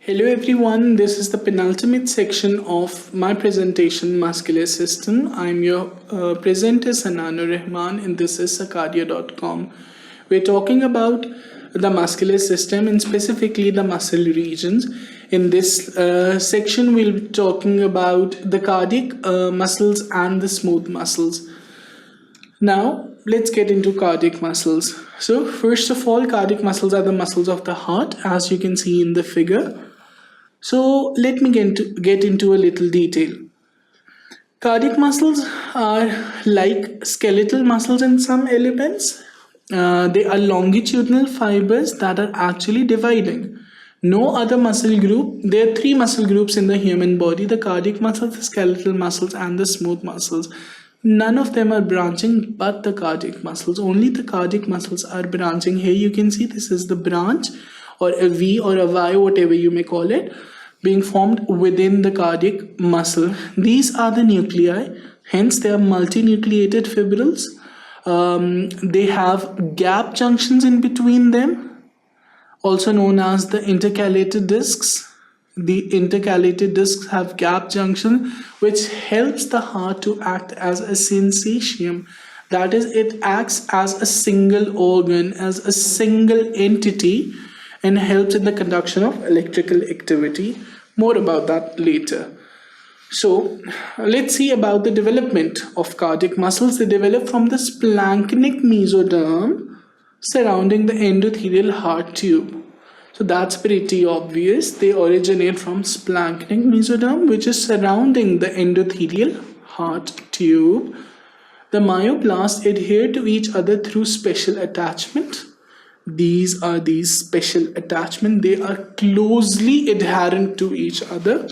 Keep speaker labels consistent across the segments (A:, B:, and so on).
A: Hello everyone, this is the penultimate section of my presentation, Muscular System. I'm your presenter, Sannan Rehman, and this is sqadia.com. We're talking about the muscular system and specifically the muscle regions. In this section, we'll be talking about the cardiac muscles and the smooth muscles. Now, let's get into cardiac muscles. So, first of all, cardiac muscles are the muscles of the heart, as you can see in the figure. So let me get into a little detail. Cardiac muscles are like skeletal muscles in some elements. They are longitudinal fibers that are actually dividing. No other muscle group. There are three muscle groups in the human body: the cardiac muscles, the skeletal muscles, and the smooth muscles. None of them are branching but the cardiac muscles. Only the cardiac muscles are branching. Here you can see this is the branch, or a V or a Y, whatever you may call it, being formed within the cardiac muscle. These are the nuclei, hence they are multinucleated fibrils. They have gap junctions in between them, also known as the intercalated discs. The intercalated discs have gap junction, which helps the heart to act as a syncytium. That is, it acts as a single organ, as a single entity, and helps in the conduction of electrical activity. More about that later. So let's see about the development of cardiac muscles. They develop from the splanchnic mesoderm surrounding the endothelial heart tube. So that's pretty obvious. They originate from splanchnic mesoderm, which is surrounding the endothelial heart tube. The myoblasts adhere to each other through special attachment. These are these special attachment. They are closely adherent to each other.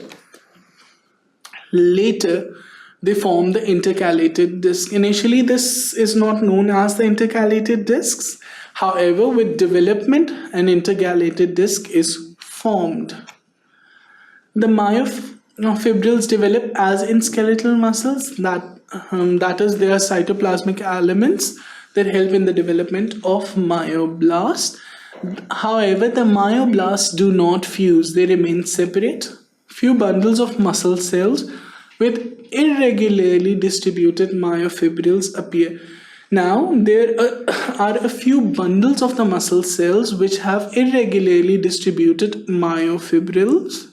A: Later, they form the intercalated disc. Initially, this is not known as the intercalated discs. However, with development, an intercalated disc is formed. The myofibrils develop as in skeletal muscles. That is, they are cytoplasmic elements that help in the development of myoblasts. However, the myoblasts do not fuse, they remain separate. Few bundles of muscle cells with irregularly distributed myofibrils appear. Now, there are a few bundles of the muscle cells which have irregularly distributed myofibrils.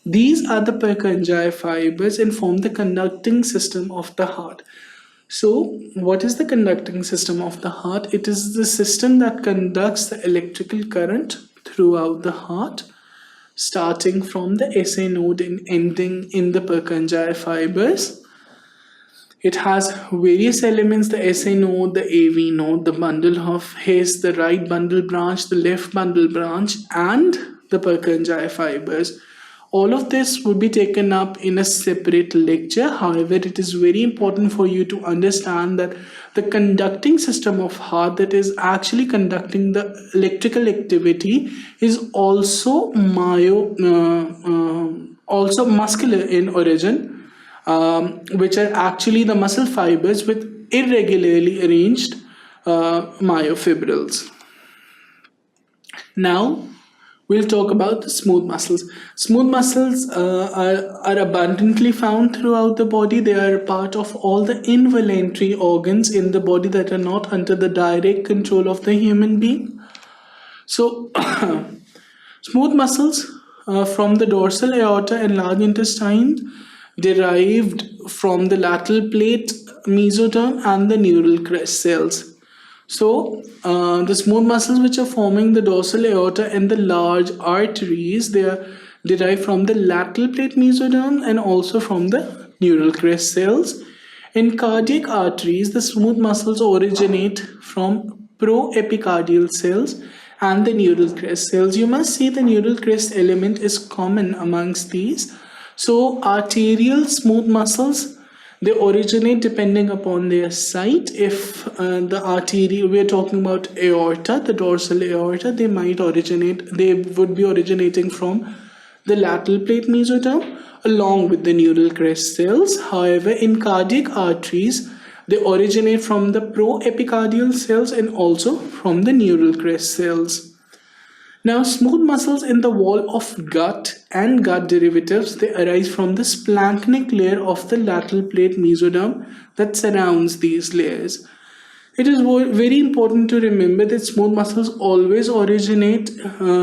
A: These are the Purkinje fibers and form the conducting system of the heart. So, what is the conducting system of the heart? It is the system that conducts the electrical current throughout the heart, starting from the SA node and ending in the Purkinje fibers. It has various elements: the SA node, the AV node, the bundle of His, the right bundle branch, the left bundle branch, and the Purkinje fibers. All of this would be taken up in a separate lecture. However, it is very important for you to understand that the conducting system of heart, that is actually conducting the electrical activity, is also also muscular in origin, which are actually the muscle fibers with irregularly arranged myofibrils. Now, we'll talk about the smooth muscles. Smooth muscles are abundantly found throughout the body. They are part of all the involuntary organs in the body that are not under the direct control of the human being. So, smooth muscles from the dorsal aorta and large intestine, derived from the lateral plate mesoderm and the neural crest cells. So, the smooth muscles which are forming the dorsal aorta and the large arteries, they are derived from the lateral plate mesoderm and also from the neural crest cells. In cardiac arteries, the smooth muscles originate from proepicardial cells and the neural crest cells. You must see the neural crest element is common amongst these. So, arterial smooth muscles, they originate depending upon their site. If the artery, we're talking about aorta, the dorsal aorta, they would be originating from the lateral plate mesoderm along with the neural crest cells. However, in cardiac arteries, they originate from the proepicardial cells and also from the neural crest cells. Now, smooth muscles in the wall of gut and gut derivatives, they arise from the splanchnic layer of the lateral plate mesoderm that surrounds these layers. It is very important to remember that smooth muscles always originate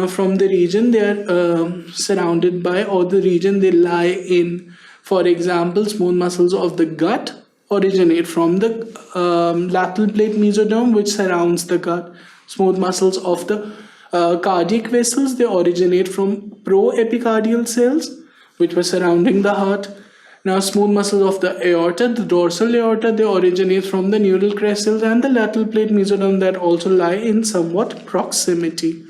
A: from the region they are surrounded by, or the region they lie in. For example, smooth muscles of the gut originate from the lateral plate mesoderm which surrounds the gut. Smooth muscles of the cardiac vessels, they originate from proepicardial cells which were surrounding the heart. Now, smooth muscles of the aorta, the dorsal aorta, they originate from the neural crest cells and the lateral plate mesoderm that also lie in somewhat proximity.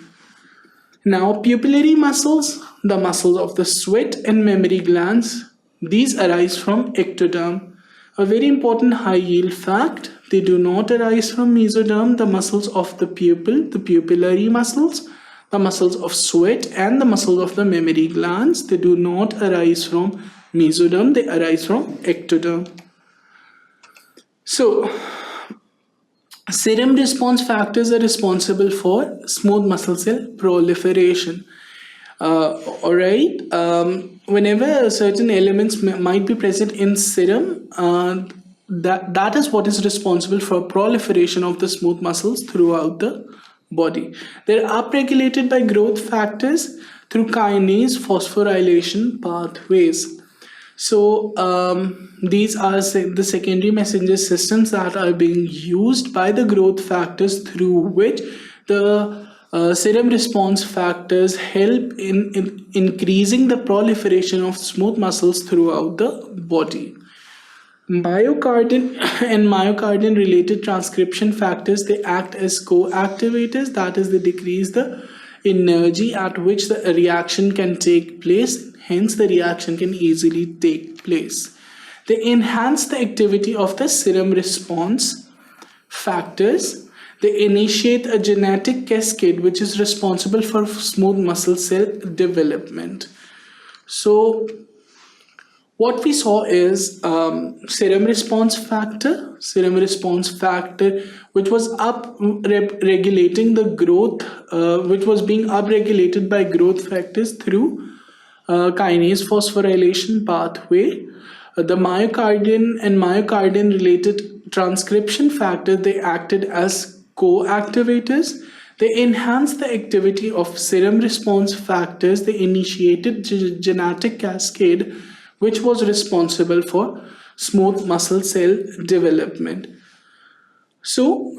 A: Now, pupillary muscles, the muscles of the sweat and mammary glands, these arise from ectoderm. A very important high yield fact, they do not arise from mesoderm. The muscles of the pupil, the pupillary muscles, the muscles of sweat and the muscles of the mammary glands, they do not arise from mesoderm, they arise from ectoderm. So, serum response factors are responsible for smooth muscle cell proliferation. Alright, whenever certain elements might be present in serum, that is what is responsible for proliferation of the smooth muscles throughout the body. They are upregulated by growth factors through kinase phosphorylation pathways. So these are the secondary messenger systems that are being used by the growth factors through which the serum response factors help in increasing the proliferation of smooth muscles throughout the body. Myocardium and myocardium related transcription factors, they act as co-activators, that is, they decrease the energy at which the reaction can take place. Hence, the reaction can easily take place. They enhance the activity of the serum response factors. They initiate a genetic cascade which is responsible for smooth muscle cell development. So, what we saw is serum response factor, which was regulating the growth, which was being upregulated by growth factors through kinase phosphorylation pathway. The myocardium and myocardium related transcription factor, they acted as co-activators. They enhanced the activity of serum response factors. They initiated genetic cascade which was responsible for smooth muscle cell development. So,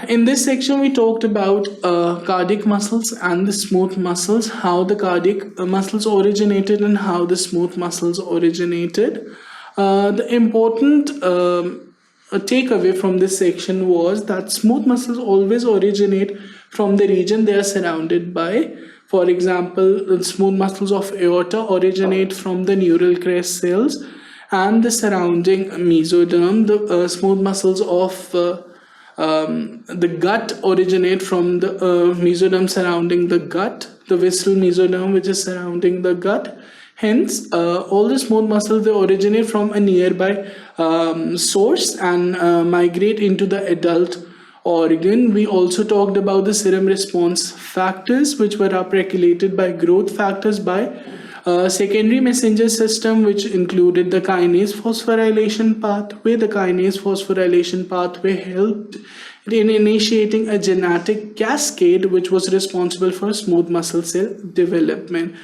A: in this section, we talked about cardiac muscles and the smooth muscles, how the cardiac muscles originated and how the smooth muscles originated. The important takeaway from this section was that smooth muscles always originate from the region they are surrounded by. For example, the smooth muscles of aorta originate from the neural crest cells and the surrounding mesoderm. The smooth muscles of the gut originate from the mesoderm surrounding the gut, the visceral mesoderm which is surrounding the gut. Hence, all the smooth muscles, they originate from a nearby source and migrate into the adult organ. We also talked about the serum response factors which were upregulated by growth factors by secondary messenger system, which included the kinase phosphorylation pathway. The kinase phosphorylation pathway helped in initiating a genetic cascade which was responsible for smooth muscle cell development.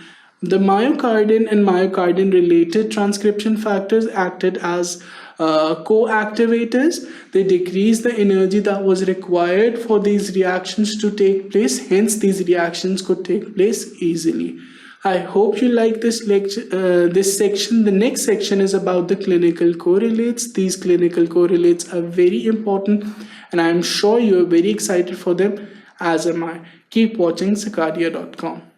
A: The myocardium and myocardium related transcription factors acted as co-activators. They decreased the energy that was required for these reactions to take place. Hence, these reactions could take place easily. I hope you like this lecture, this section. The next section is about the clinical correlates. These clinical correlates are very important, and I am sure you are very excited for them, as am I. Keep watching sqadia.com.